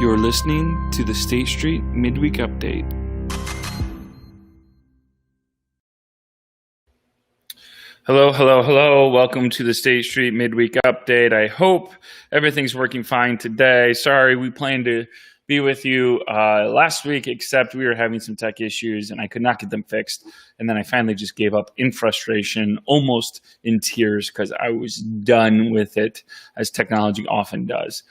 You're listening to the State Street Midweek Update. Hello. Welcome to the State Street Midweek Update. I hope everything's working fine today. Sorry, we planned to be with you last week, except we were having some tech issues and I could not get them fixed. And then I finally just gave up in frustration, almost in tears, because I was done with it, as technology often does.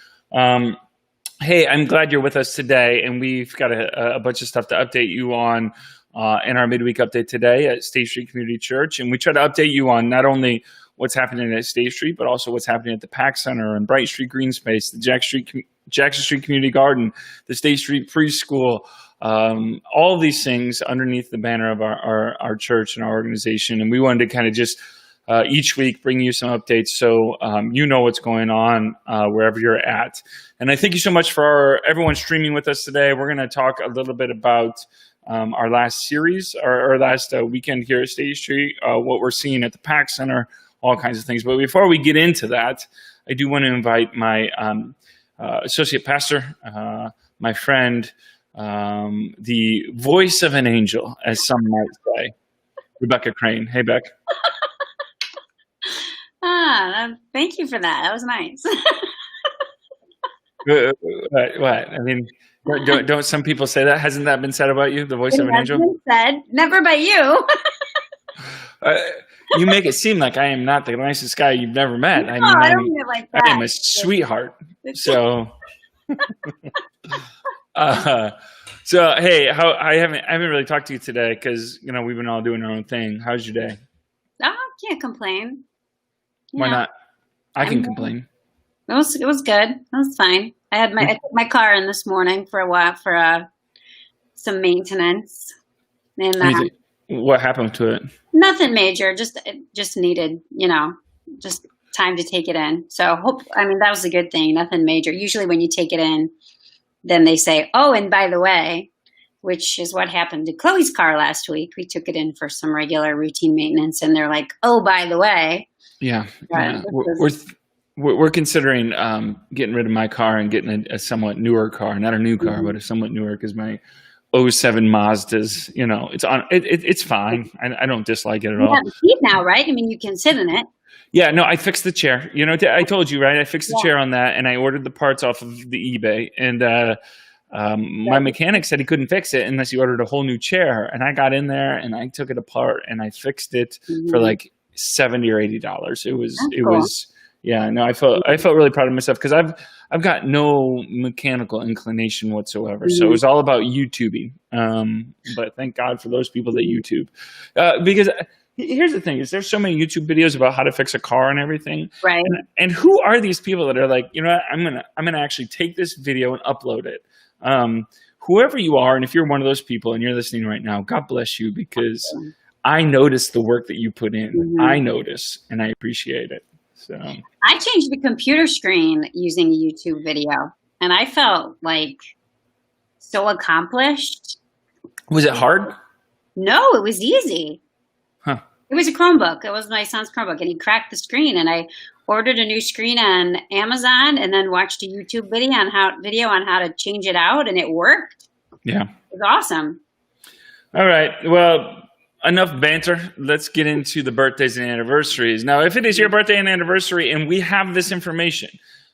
Hey, I'm glad you're with us today, and we've got a bunch of stuff to update you on in our midweek update today at State Street Community Church. And we try to update you on not only what's happening at State Street, but also what's happening at the Pax Center and Brighton Street Green Space, the Jackson Street Community Garden, the State Street Preschool, all of these things underneath the banner of our church and our organization. And we wanted to kind of just each week bring you some updates so you know what's going on wherever you're at. And I thank you so much for everyone streaming with us today. We're going to talk a little bit about our last series, our last weekend here at State Street, what we're seeing at the Pax Center, all kinds of things. But before we get into that, I do want to invite my associate pastor, my friend, the voice of an angel, as some might say, Rebecca Crain. Hey, Beck. Thank you for that. That was nice. What? I mean, don't some people say that? Hasn't that been said about you, the voice of an angel? Been said, never by you. You make it seem like I am not the nicest guy you've never met. No, I don't mean it like that. I am a sweetheart. So, hey, I haven't really talked to you today because we've been all doing our own thing. How's your day? Oh, can't complain. Why not? I can complain. It was good. It was fine. I took my car in this morning for a while for some maintenance. And what happened to it? Nothing major. Just needed, just time to take it in. So that was a good thing. Nothing major. Usually when you take it in, then they say, "Oh, and by the way," which is what happened to Chloe's car last week. We took it in for some regular routine maintenance, and they're like, "Oh, by the way." Yeah. We're considering getting rid of my car and getting a somewhat newer car, not a new car, but a somewhat newer, because my 07 Mazda's, it's fine. I don't dislike it at all. You have a seat now, right? I mean, you can sit in it. Yeah, no, I fixed the chair. I told you, right? I fixed the chair on that, and I ordered the parts off of the eBay, and my mechanic said he couldn't fix it unless he ordered a whole new chair. And I got in there and I took it apart and I fixed it for like $70 or $80. It was. Yeah, no, I felt really proud of myself because I've got no mechanical inclination whatsoever. So it was all about YouTubing. But thank God for those people that YouTube, because here's the thing: is there's so many YouTube videos about how to fix a car and everything. Right. And who are these people that are like, I'm gonna actually take this video and upload it. Whoever you are, and if you're one of those people and you're listening right now, God bless you, because I notice the work that you put in. I notice, and I appreciate it. So I changed the computer screen using a YouTube video, and I felt like so accomplished. Was it hard? No, it was easy. Huh. It was a Chromebook. It was my son's Chromebook, and he cracked the screen, and I ordered a new screen on Amazon and then watched a YouTube video on how to change it out, and it worked. Yeah. It was awesome. All right. Well, enough banter. Let's get into the birthdays and anniversaries. Now, if it is your birthday and anniversary and we have this information,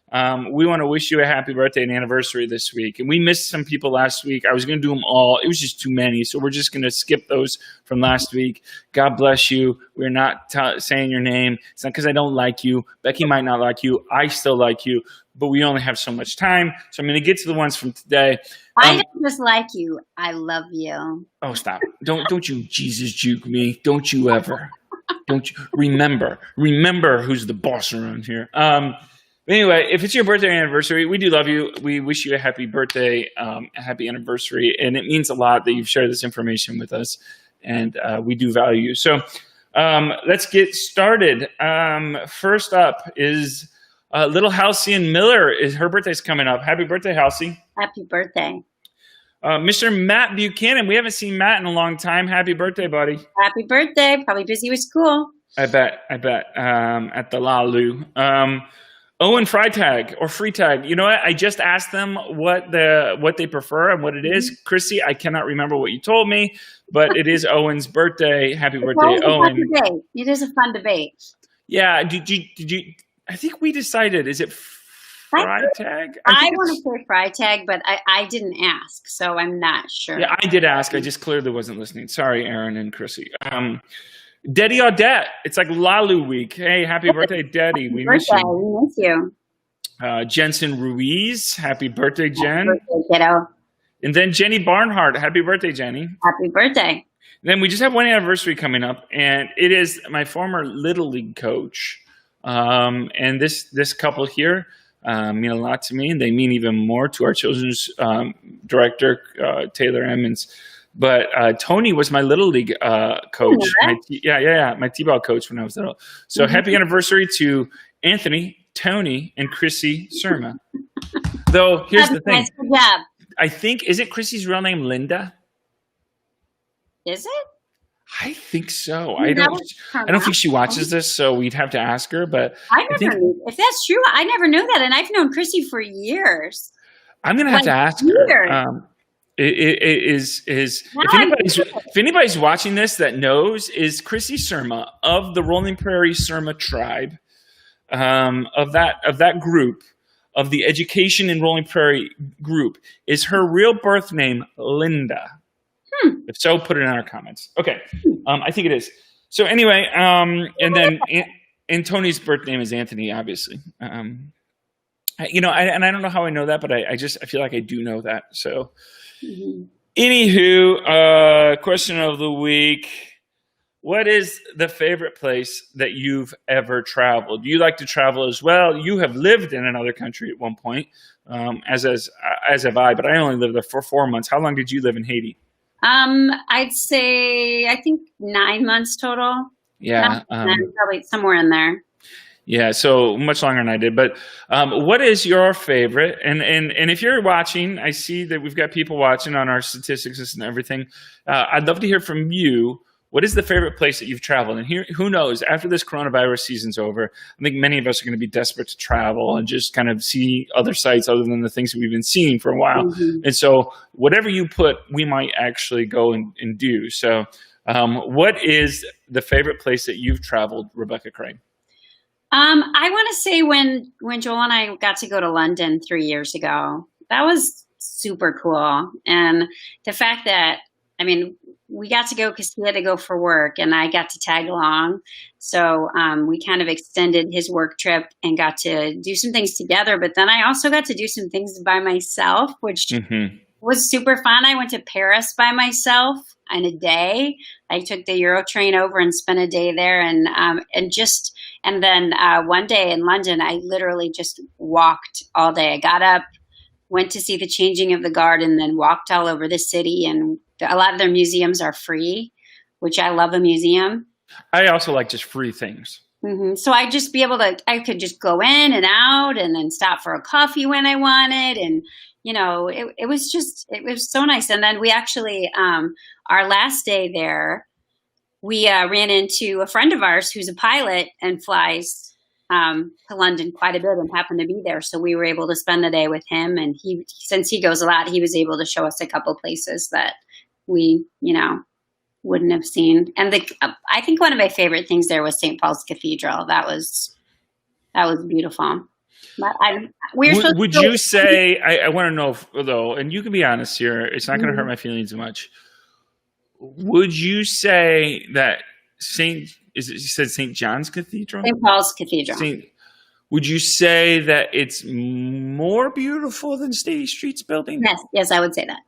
we want to wish you a happy birthday and anniversary this week. And we missed some people last week. I was going to do them all. It was just too many. So we're just going to skip those from last week. God bless you. We're not saying your name. It's not because I don't like you. Becky might not like you. I still like you. But we only have so much time. So I'm going to get to the ones from today. I don't just like you. I love you. Oh, stop. Don't you Jesus juke me. Don't you ever. Don't you remember who's the boss around here. Anyway, if it's your birthday or anniversary, we do love you. We wish you a happy birthday, a happy anniversary, and it means a lot that you've shared this information with us, and we do value you. So let's get started. First up is little Halcyon Miller. Her birthday's coming up. Happy birthday, Halcyon. Happy birthday. Mr. Matt Buchanan. We haven't seen Matt in a long time. Happy birthday, buddy. Happy birthday. Probably busy with school. I bet. At the Lalu. Owen Freitag or Freitag. You know what? I just asked them what they prefer and what it is. Chrissy, I cannot remember what you told me, but it is Owen's birthday. Happy birthday, Owen. It is a fun debate. Yeah. Did you? I think we decided. Is it Freitag? I want to say Freitag, but I didn't ask, so I'm not sure. Yeah, I did ask. I just clearly wasn't listening. Sorry, Aaron and Chrissy. Deddy Audette. It's like Lalu week. Hey, happy birthday, Deddy. We miss you. We miss you. Jensen Ruiz. Happy birthday, Jen. Happy birthday, kiddo. And then Jenny Barnhart. Happy birthday, Jenny. Happy birthday. And then we just have one anniversary coming up, and it is my former Little League coach. And this couple here mean a lot to me, and they mean even more to our children's director, Taylor Emmons. But Tony was my Little League coach. My T-ball coach when I was little. So happy anniversary to Anthony, Tony, and Chrissy Surma. Though here's the thing. Good job. I think, is it Chrissy's real name Linda? Is it? I think so. I don't think she watches this, so we'd have to ask her. But if that's true, I never knew that, and I've known Chrissy for years. I'm gonna have to ask her. If anybody's watching this that knows, is Chrissy Surma of the Rolling Prairie Surma tribe, of that group, of the Education in Rolling Prairie group, is her real birth name Linda? If so, put it in our comments. Okay, I think it is. So anyway, and then and Tony's birth name is Anthony, obviously. And I don't know how I know that, but I feel like I do know that. So. Anywho, question of the week. What is the favorite place that you've ever traveled? Do you like to travel as well? You have lived in another country at one point, as have I, but I only lived there for 4 months. How long did you live in Haiti? I'd say, I think 9 months total. Yeah. Probably somewhere in there. Yeah, so much longer than I did. But what is your favorite? And if you're watching, I see that we've got people watching on our statistics and everything. I'd love to hear from you. What is the favorite place that you've traveled? And here, who knows? After this coronavirus season's over, I think many of us are going to be desperate to travel and just kind of see other sites other than the things that we've been seeing for a while. And so whatever you put, we might actually go and do. So what is the favorite place that you've traveled, Rebecca Crain? I want to say when Joel and I got to go to London 3 years ago, that was super cool. And the fact that, we got to go because he had to go for work and I got to tag along. So we kind of extended his work trip and got to do some things together. But then I also got to do some things by myself, which was super fun. I went to Paris by myself in a day. I took the Euro train over and spent a day there, and then one day in London, I literally just walked all day. I got up, went to see the changing of the guard, and then walked all over the city. And a lot of their museums are free, which I love a museum. I also like just free things. So I could just go in and out and then stop for a coffee when I wanted. And, it was so nice. And then we actually, our last day there, we ran into a friend of ours who's a pilot and flies to London quite a bit and happened to be there. So we were able to spend the day with him. And since he goes a lot, he was able to show us a couple places that we, wouldn't have seen. And I think one of my favorite things there was St. Paul's Cathedral. That was beautiful. But would you say, I want to know though, and you can be honest here, it's not going to hurt my feelings much. Would you say that you said St. John's Cathedral? St. Paul's Cathedral. Would you say that it's more beautiful than State Street's building? Yes, I would say that.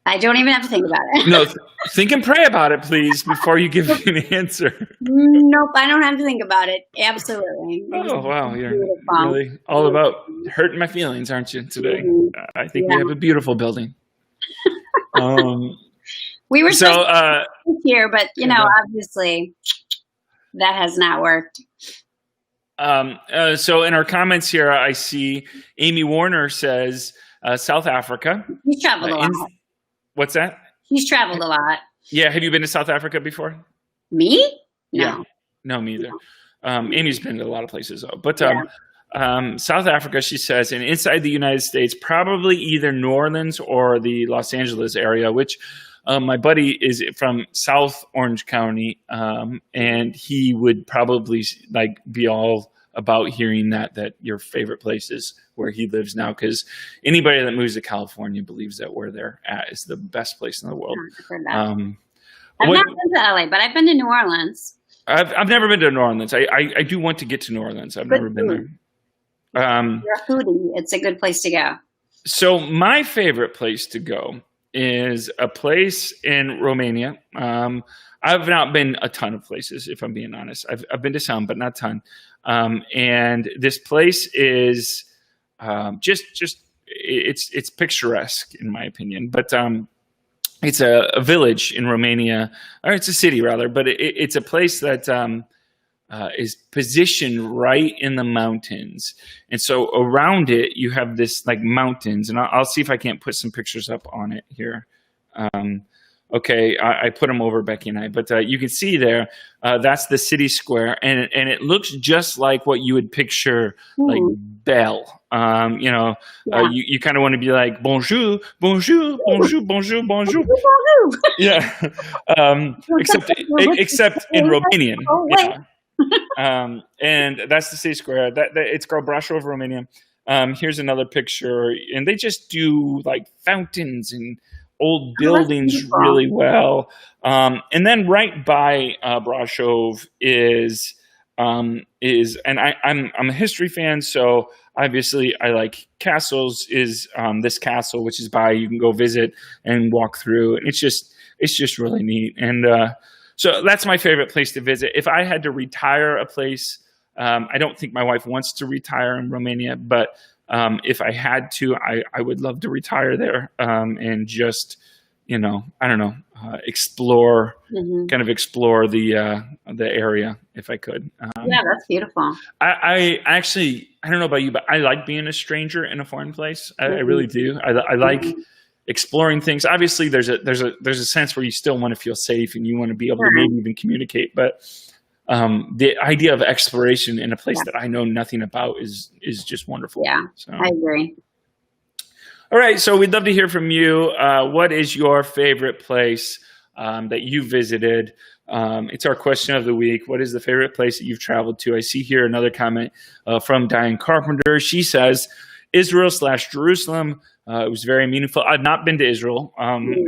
I don't even have to think about it. No, think and pray about it, please, before you give me an answer. Nope, I don't have to think about it. Absolutely. Oh, wow. You're Beautiful. really all about hurting my feelings, aren't you, today? I think we have a beautiful building. We were so here, but, obviously that has not worked. So in our comments here, I see Amy Warner says South Africa. He's traveled a lot. What's that? He's traveled a lot. Yeah. Have you been to South Africa before? Me? No. Yeah. No, me either. Amy's been to a lot of places, though. But South Africa, she says, and inside the United States, probably either New Orleans or the Los Angeles area, which my buddy is from South Orange County, and he would probably be all about hearing that your favorite place is where he lives now, because anybody that moves to California believes that where they're at is the best place in the world. I've not been to LA, but I've been to New Orleans. I've never been to New Orleans. I do want to get to New Orleans. I've never been there. You're a foodie. It's a good place to go. So my favorite place to go is a place in Romania. I've not been a ton of places, if I'm being honest. I've been to some, but not a ton. And this place is it's picturesque in my opinion. But it's a village in Romania, or it's a city rather. But it's a place that is positioned right in the mountains, and so around it you have this mountains. And I'll see if I can't put some pictures up on it here. Okay, I put them over Becky and I, but you can see there, that's the city square, and it looks just like what you would picture, like Belle. You kind of want to be like bonjour, bonjour, bonjour, bonjour, bonjour. Yeah, except in Romanian. And that's the city square. It's called Brașov, Romania. Here's another picture, and they just do fountains and old buildings really well. And then right by Brașov is and I'm a history fan, so obviously I like castles. Is this castle, which is by, you can go visit and walk through, and it's just really neat. And so that's my favorite place to visit. If I had to retire a place, I don't think my wife wants to retire in Romania, but if I had to, I would love to retire there and just, I don't know, explore the area if I could. Yeah, that's beautiful. I actually, I don't know about you, but I like being a stranger in a foreign place. I really do. I like exploring things. Obviously, there's a sense where you still want to feel safe and you want to be able to maybe even communicate, but the idea of exploration in a place that I know nothing about is just wonderful. Yeah, so. I agree. All right, so we'd love to hear from you. What is your favorite place that you visited? It's our question of the week. What is the favorite place that you've traveled to? I see here another comment from Diane Carpenter. She says, Israel/Jerusalem. It was very meaningful. I've not been to Israel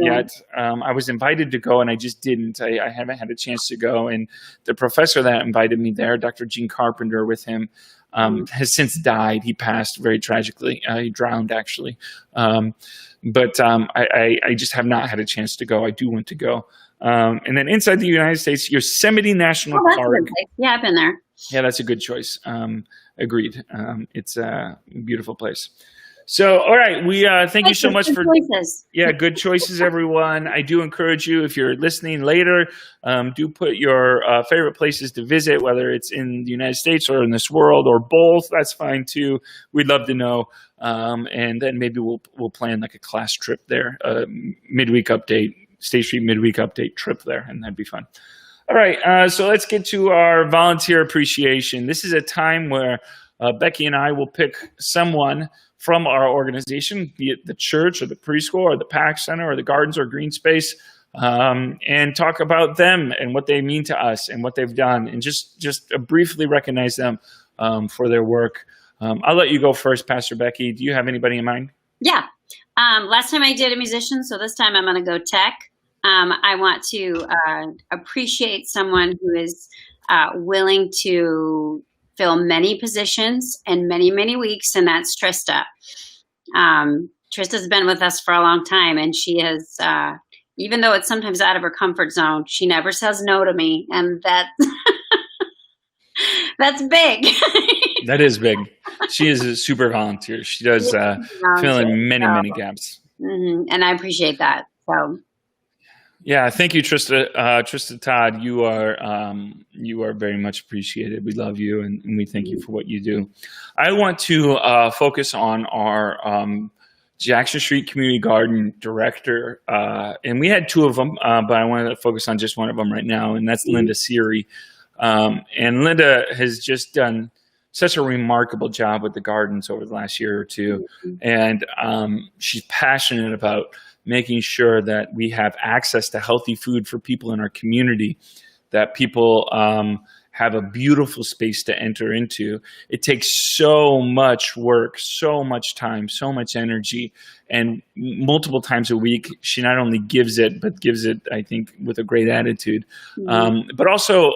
yet. I was invited to go, and I just didn't. I haven't had a chance to go. And the professor that invited me there, Dr. Gene Carpenter, with him, has since died. He passed very tragically. He drowned, actually. But I just have not had a chance to go. I do want to go. And then inside the United States, Yosemite National Park. Yeah, I've been there. Yeah, that's a good choice. Agreed. It's a beautiful place. So, all right, we thank you so much for good choices, everyone. I do encourage you, if you're listening later, do put your favorite places to visit, whether it's in the United States or in this world or both. That's fine too. We'd love to know, and then maybe we'll plan a class trip there, midweek update, State Street Midweek update trip there, and that'd be fun. All right, so let's get to our volunteer appreciation. This is a time where Becky and I will pick someone from our organization, be it the church or the preschool or the Pax Center or the gardens or green space, and talk about them and what they mean to us and what they've done, and just briefly recognize them for their work. I'll let you go first, Pastor Becky. Do you have anybody in mind? Yeah. Last time I did a musician, so this time I'm going to go tech. I want to appreciate someone who is willing to fill many positions and many, many weeks, and that's Trista. Trista's been with us for a long time, and she has, even though it's sometimes out of her comfort zone, she never says no to me, and that's big. That is big. She is a super volunteer. She does fill in many gaps. And I appreciate that. So. Yeah, thank you, Trista. Trista Todd, you are very much appreciated. We love you, and we thank you for what you do. I want to focus on our Jackson Street Community Garden Director, and we had two of them, but I wanted to focus on just one of them right now, and that's Linda Seary. And Linda has just done such a remarkable job with the gardens over the last year or two, and she's passionate about making sure that we have access to healthy food for people in our community, that people have a beautiful space to enter into. It takes so much work, so much time, so much energy, and multiple times a week, she not only gives it, but gives it, I think, with a great attitude. But also,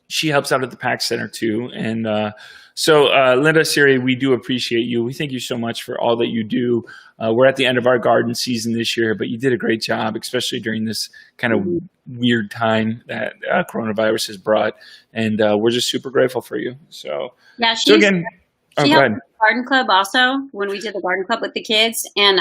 she helps out at the Pax Center too. And so Linda Seary, we do appreciate you. We thank you so much for all that you do. We're at the end of our garden season this year, but you did a great job, especially during this kind of weird time that coronavirus has brought. And we're just super grateful for you. So, yeah, she helped the garden club also when we did the garden club with the kids. And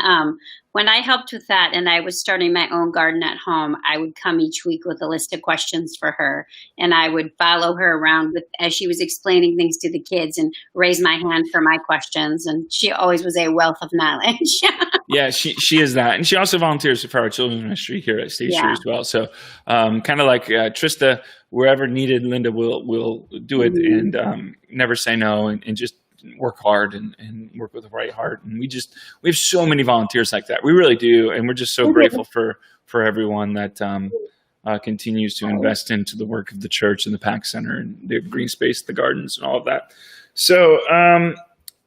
when I helped with that and I was starting my own garden at home, I would come each week with a list of questions for her. And I would follow her around as she was explaining things to the kids and raise my hand for my questions. And she always was a wealth of knowledge. Yeah, she is that. And she also volunteers for our children's ministry here at State Street as well. So kind of like Trista, wherever needed, Linda will do it and never say no and just work hard and work with the right heart. And we have so many volunteers like that. We really do. And we're just so grateful for everyone that continues to invest into the work of the church and the Pax Center and the green space, the gardens and all of that. So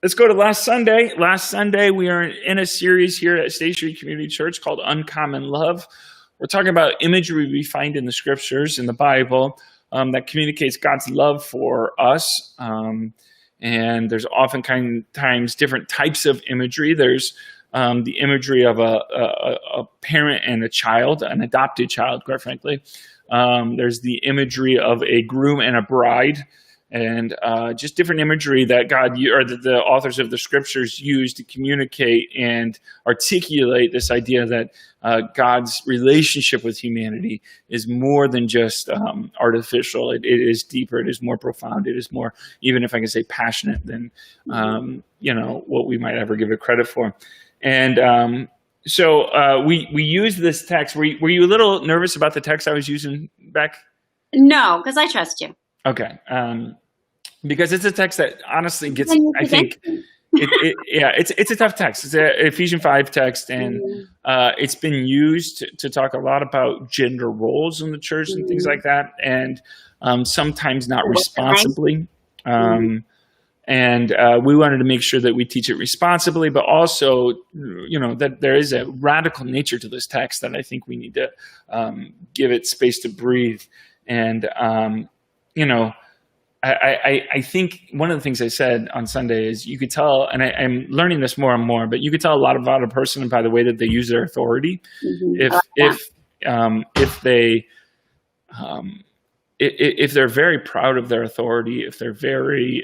let's go to last Sunday. Last Sunday, we are in a series here at State Street Community Church called Uncommon Love. We're talking about imagery we find in the scriptures, in the Bible, that communicates God's love for us. And there's oftentimes different types of imagery. There's the imagery of a parent and a child, an adopted child, quite frankly. There's the imagery of a groom and a bride, and just different imagery that God or that the authors of the scriptures use to communicate and articulate this idea that God's relationship with humanity is more than just artificial. It is deeper. It is more profound. It is more, even if I can say, passionate than what we might ever give it credit for. And so we use this text. Were you a little nervous about the text I was using, Beck? No, because I trust you. Okay. Because it's a text that honestly gets, I think, it's a tough text. It's an Ephesians 5 text, and it's been used to talk a lot about gender roles in the church and things like that, and sometimes not responsibly. And we wanted to make sure that we teach it responsibly, but also, that there is a radical nature to this text that I think we need to give it space to breathe. And I think one of the things I said on Sunday is you could tell, and I'm learning this more and more, but you could tell a lot about a person by the way that they use their authority. If they're very proud of their authority, if they're very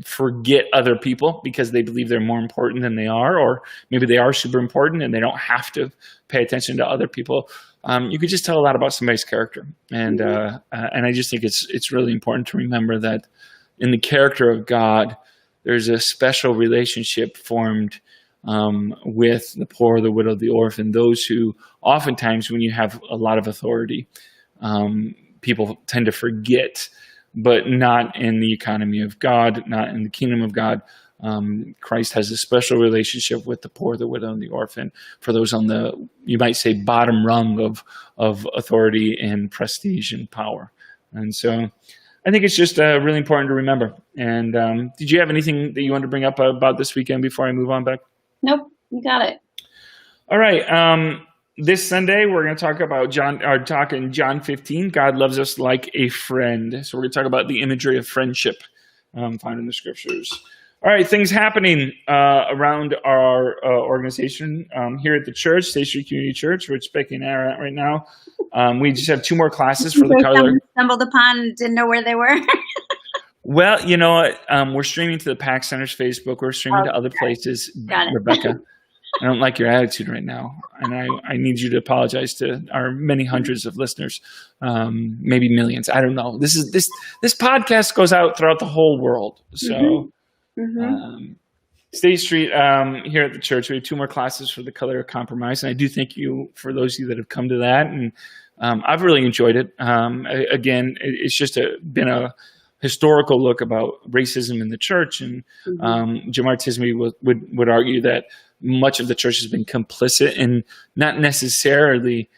forget other people because they believe they're more important than they are, or maybe they are super important and they don't have to pay attention to other people. You could just tell a lot about somebody's character. And I just think it's really important to remember that in the character of God, there's a special relationship formed with the poor, the widow, the orphan, those who oftentimes when you have a lot of authority, people tend to forget, but not in the economy of God, not in the kingdom of God. Christ has a special relationship with the poor, the widow, and the orphan, for those on the, you might say, bottom rung of authority and prestige and power. And so I think it's just really important to remember. And did you have anything that you wanted to bring up about this weekend before I move on, Beck? Nope, you got it. All right. This Sunday, we're going to talk about talk in John 15, God loves us like a friend. So we're going to talk about the imagery of friendship found in the scriptures. All right, things happening around our organization here at the church, State Street Community Church, which Becky and I are at right now. We just have 2 more classes for the color. Stumbled upon and didn't know where they were. Well, you know what? We're streaming to the Pax Center's Facebook. We're streaming to other places. Got it. Rebecca, I don't like your attitude right now, and I need you to apologize to our many hundreds of listeners, maybe millions. I don't know. This podcast goes out throughout the whole world, so. State Street here at the church, we have 2 more classes for the color of compromise, and I do thank you for those of you that have come to that, and I've really enjoyed it. Again, it's just been a historical look about racism in the church, and Jamar Tisby would argue that much of the church has been complicit and not necessarily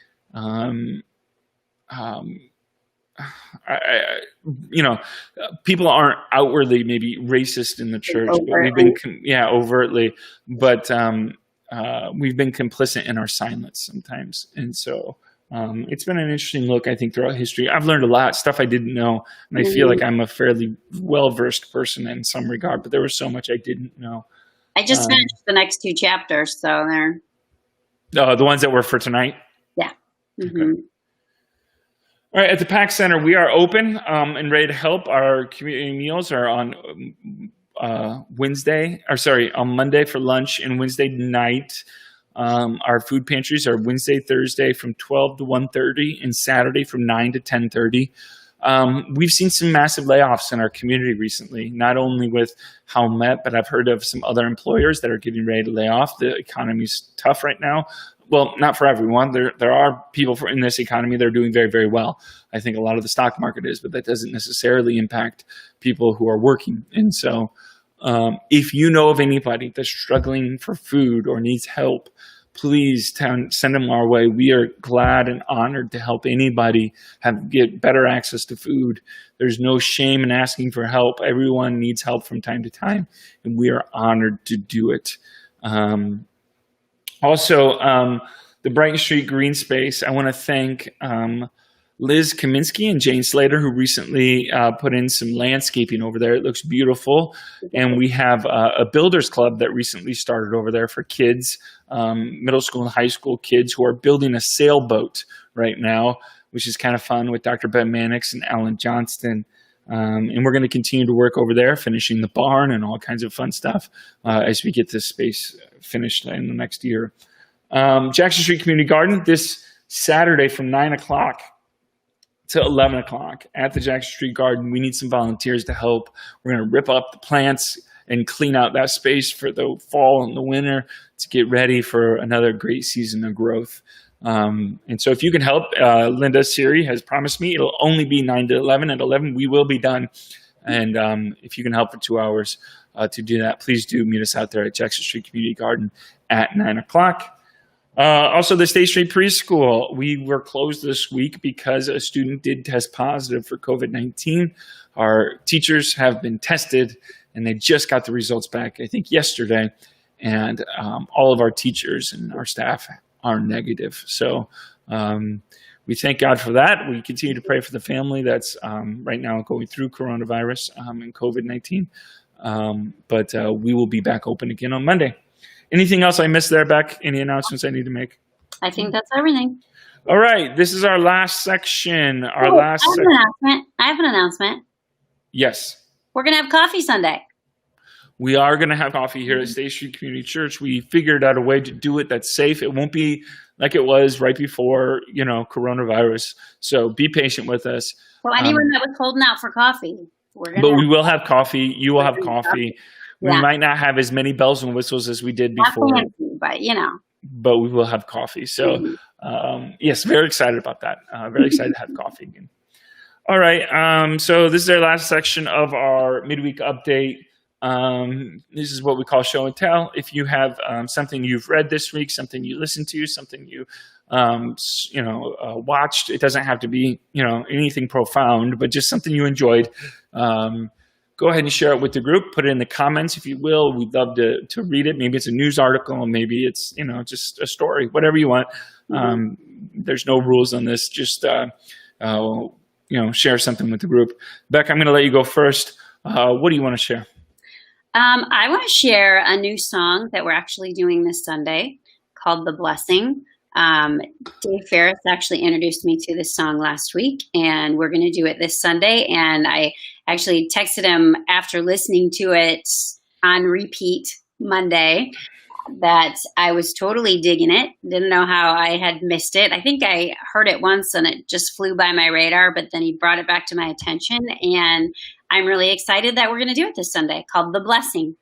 people aren't outwardly maybe racist in the church, but we've been overtly, but we've been complicit in our silence sometimes. And so it's been an interesting look, I think, throughout history. I've learned a lot, stuff I didn't know, and I feel like I'm a fairly well-versed person in some regard, but there was so much I didn't know. I just finished the next 2 chapters, so they're the ones that were for tonight. Yeah. Okay. All right, at the Pax Center, we are open and ready to help. Our community meals are on on Monday for lunch and Wednesday night. Our food pantries are Wednesday, Thursday from 12 to 1:30 and Saturday from 9 to 10:30. We've seen some massive layoffs in our community recently, not only with Howmet, but I've heard of some other employers that are getting ready to lay off. The economy's tough right now. Well, not for everyone. There are people in this economy that are doing very, very well. I think a lot of the stock market is, but that doesn't necessarily impact people who are working. And so if you know of anybody that's struggling for food or needs help, please send them our way. We are glad and honored to help anybody get better access to food. There's no shame in asking for help. Everyone needs help from time to time, and we are honored to do it. Also, the Brighton Street Green Space, I want to thank Liz Kaminsky and Jane Slater, who recently put in some landscaping over there. It looks beautiful. And we have a builders club that recently started over there for kids, middle school and high school kids who are building a sailboat right now, which is kind of fun, with Dr. Ben Mannix and Alan Johnston. And we're going to continue to work over there, finishing the barn and all kinds of fun stuff as we get this space finished in the next year. Jackson Street Community Garden this Saturday from 9 o'clock to 11 o'clock at the Jackson Street Garden. We need some volunteers to help. We're going to rip up the plants and clean out that space for the fall and the winter to get ready for another great season of growth. And so if you can help, Linda Siri has promised me it'll only be 9 to 11. At 11, we will be done. And if you can help for 2 hours to do that, please do meet us out there at Jackson Street Community Garden at 9 o'clock. Also, the State Street Preschool, we were closed this week because a student did test positive for COVID-19. Our teachers have been tested, and they just got the results back, I think, yesterday. And all of our teachers and our staff are negative. So we thank God for that. We continue to pray for the family that's right now going through coronavirus and COVID-19. But we will be back open again on Monday. Anything else I missed there, Beck? Any announcements I need to make? I think that's everything. All right. This is our last section. I have an announcement. Yes. We're going to have coffee Sunday. We are going to have coffee here at State Street Community Church. We figured out a way to do it that's safe. It won't be like it was right before, coronavirus. So be patient with us. So anyone that was holding out for coffee, we will have coffee. You will have coffee. We might not have as many bells and whistles as we did before. Not fancy, but we will have coffee. So yes, very excited about that. Very excited to have coffee again. All right. So this is our last section of our midweek update. This is what we call show and tell. If you have something you've read this week, something you listened to, something you watched, it doesn't have to be anything profound, but just something you enjoyed. Go ahead and share it with the group. Put it in the comments if you will. We'd love to read it. Maybe it's a news article, maybe it's just a story, whatever you want. There's no rules on this. Just share something with the group. Beck, I'm going to let you go first. What do you want to share? I want to share a new song that we're actually doing this Sunday called The Blessing. Dave Ferris actually introduced me to this song last week, and we're going to do it this Sunday. And I actually texted him after listening to it on repeat Monday that I was totally digging it. Didn't know how I had missed it. I think I heard it once and it just flew by my radar, but then he brought it back to my attention. And I'm really excited that we're going to do it this Sunday, called The Blessing.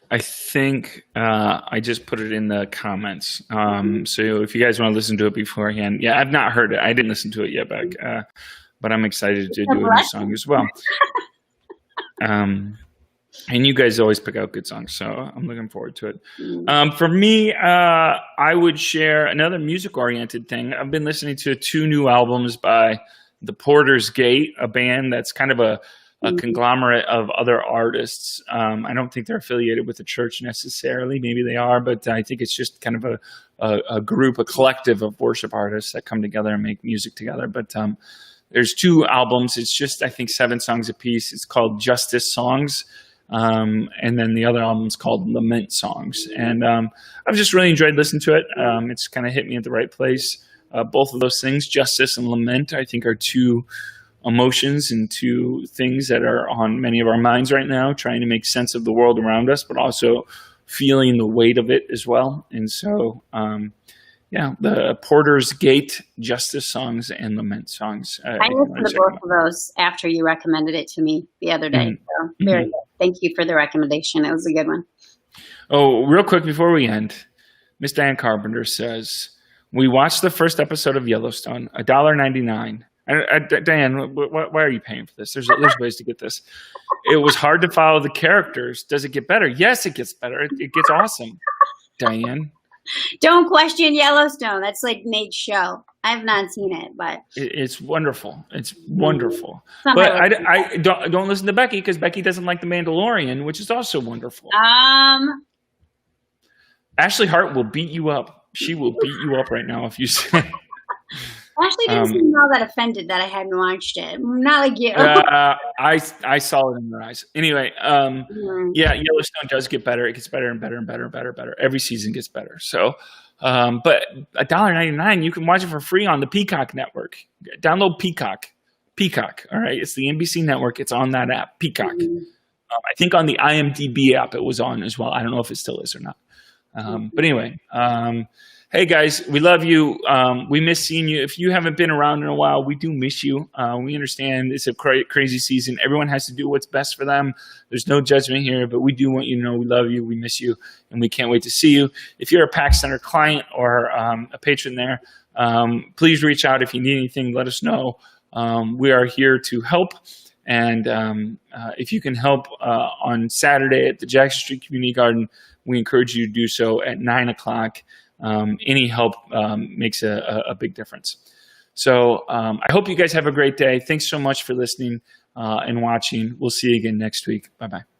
I think I just put it in the comments. So if you guys want to listen to it beforehand, yeah, I've not heard it. I didn't listen to it yet, Beck, but I'm excited to do a new song as well. And you guys always pick out good songs, so I'm looking forward to it. For me, I would share another music-oriented thing. I've been listening to 2 new albums by The Porter's Gate, a band that's kind of a conglomerate of other artists. I don't think they're affiliated with the church necessarily. Maybe they are, but I think it's just kind of a group, a collective of worship artists that come together and make music together. But there's 2 albums. It's just, I think, 7 songs apiece. It's called Justice Songs. And then the other album's called Lament Songs. And I've just really enjoyed listening to it. It's kind of hit me at the right place. Both of those things, justice and lament, I think are 2 emotions and 2 things that are on many of our minds right now, trying to make sense of the world around us, but also feeling the weight of it as well. And so, the Porter's Gate, Justice Songs, and Lament Songs. I listened to both of those after you recommended it to me the other day. So very good. Thank you for the recommendation. It was a good one. Oh, real quick before we end, Miss Diane Carpenter says, we watched the first episode of Yellowstone, $1.99. Diane, why are you paying for this? There's ways to get this. It was hard to follow the characters. Does it get better? Yes, it gets better. It gets awesome. Diane. Don't question Yellowstone. That's like Nate's show. I've not seen it, but it's wonderful. It's wonderful. But I don't listen to Becky because Becky doesn't like The Mandalorian, which is also wonderful. Ashley Hart will beat you up. She will beat you up right now if you say. Ashley didn't seem all that offended that I hadn't watched it. Not like you. I saw it in her eyes. Anyway, yeah, Yellowstone does get better. It gets better and better and better and better and better. Every season gets better. So, but $1.99, you can watch it for free on the Peacock network. Download Peacock. Peacock, all right? It's the NBC network. It's on that app, Peacock. I think on the IMDb app it was on as well. I don't know if it still is or not. But anyway, hey guys, we love you. We miss seeing you. If you haven't been around in a while, we do miss you. We understand it's a crazy season. Everyone has to do what's best for them. There's no judgment here, but we do want you to know we love you, we miss you, and we can't wait to see you. If you're a Pax Center client or a patron there, please reach out if you need anything. Let us know. We are here to help. And if you can help on Saturday at the Jackson Street Community Garden, we encourage you to do so at 9 o'clock. Any help makes a big difference. So I hope you guys have a great day. Thanks so much for listening and watching. We'll see you again next week. Bye-bye.